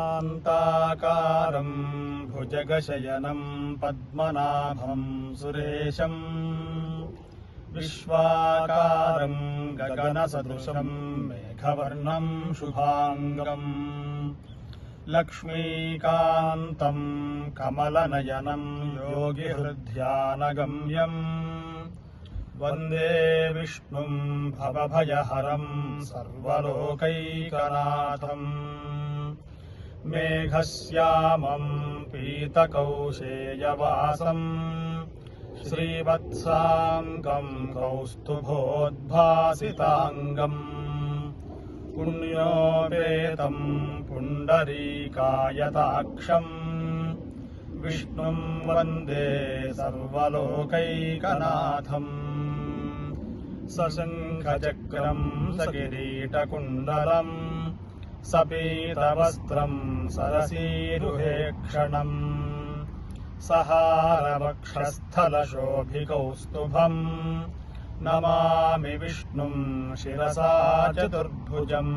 शान्ताकारं भुजगशयनं पद्मनाभं सुरेशं विश्वाकारं गगनसदृशं मेघवर्णं शुभांगं लक्ष्मीकान्तं कमलनयनं योगिहृद्यानगम्यं वन्दे विष्णुं भवभयहरं सर्वलोकैकनाथम् मेघश्यामं पीतकौशेयवासं श्रीवत्साङ्गं कौस्तुभोद्भासिताङ्गं पुण्योपेतं पुण्डरीकायताक्षं विष्णुं वन्दे सर्वलोकैकनाथम् सशङ्खचक्रं सकिरीटकुण्डलम् सपीतवस्त्रं सरसीरुहेक्षणं सहारवक्षस्थलशोभिकौस्तुभं नमामि विष्णुं शिरसा चतुर्भुजम्।